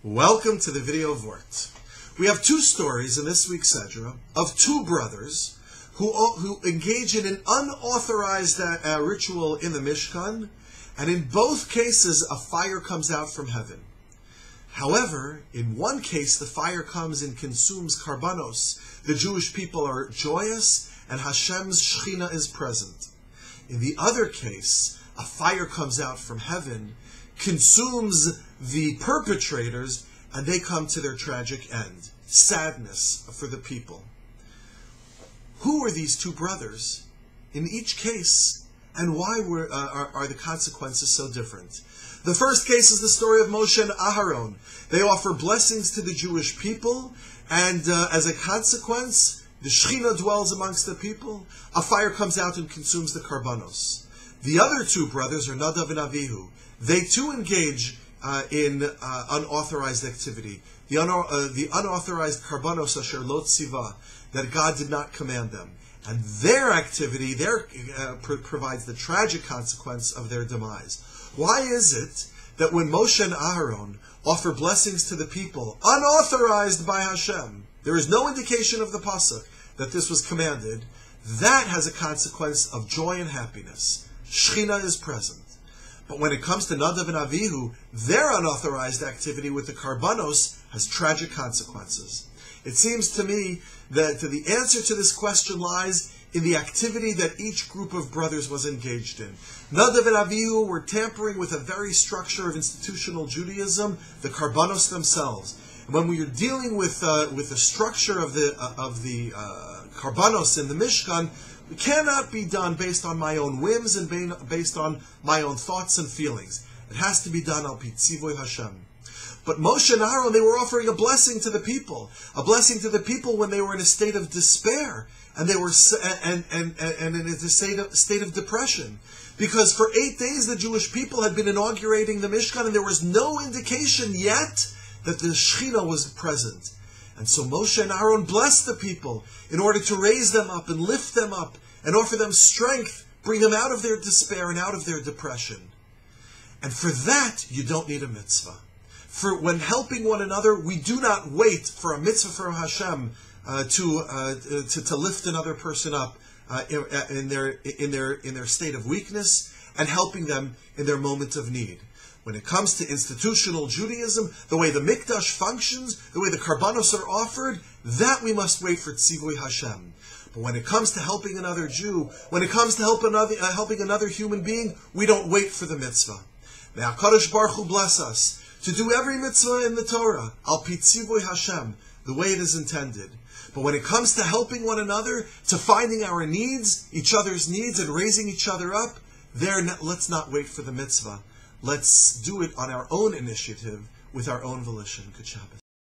Welcome to the video Vort. We have two stories in this week's Sedra of two brothers who engage in an unauthorized ritual in the Mishkan, and in both cases a fire comes out from heaven. However, in one case the fire comes and consumes karbanos. The Jewish people are joyous and Hashem's Shmini is present. In the other case, a fire comes out from heaven, consumes the perpetrators, and they come to their tragic end. Sadness for the people. Who were these two brothers in each case, and why are the consequences so different? The first case is the story of Moshe and Aharon. They offer blessings to the Jewish people, and as a consequence, the Shechina dwells amongst the people. A fire comes out and consumes the karbanos. The other two brothers are Nadav and Avihu. They too engage in unauthorized activity. The unauthorized karbanos asher lo tziva, that God did not command them. And their activity provides the tragic consequence of their demise. Why is it that when Moshe and Aharon offer blessings to the people, unauthorized by Hashem, there is no indication of the pasuk that this was commanded, that has a consequence of joy and happiness. Shechina is present. But when it comes to Nadav and Avihu, their unauthorized activity with the karbanos has tragic consequences. It seems to me that the answer to this question lies in the activity that each group of brothers was engaged in. Nadav and Avihu were tampering with a very structure of institutional Judaism, the karbanos themselves. And when we are dealing with the structure of the karbanos in the Mishkan, it cannot be done based on my own whims and based on my own thoughts and feelings. It has to be done al pi tzivoy Hashem. But Moshe and Aaron, they were offering a blessing to the people when they were in a state of despair, and they were in a state of depression, because for 8 days the Jewish people had been inaugurating the Mishkan, and there was no indication yet that the Shechina was present. And so Moshe and Aaron blessed the people in order to raise them up and lift them up and offer them strength, bring them out of their despair and out of their depression. And for that, you don't need a mitzvah. For when helping one another, we do not wait for a mitzvah from Hashem to lift another person up in their state of weakness and helping them in their moment of need. When it comes to institutional Judaism, the way the Mikdash functions, the way the karbanos are offered, that we must wait for Tzivoy Hashem. But when it comes to helping another Jew, when it comes to helping another human being, we don't wait for the mitzvah. May HaKadosh Baruch Hu bless us to do every mitzvah in the Torah, al pi tzivoy Hashem, the way it is intended. But when it comes to helping one another, to finding our needs, each other's needs, and raising each other up, let's not wait for the mitzvah. Let's do it on our own initiative, with our own volition. Good Shabbos.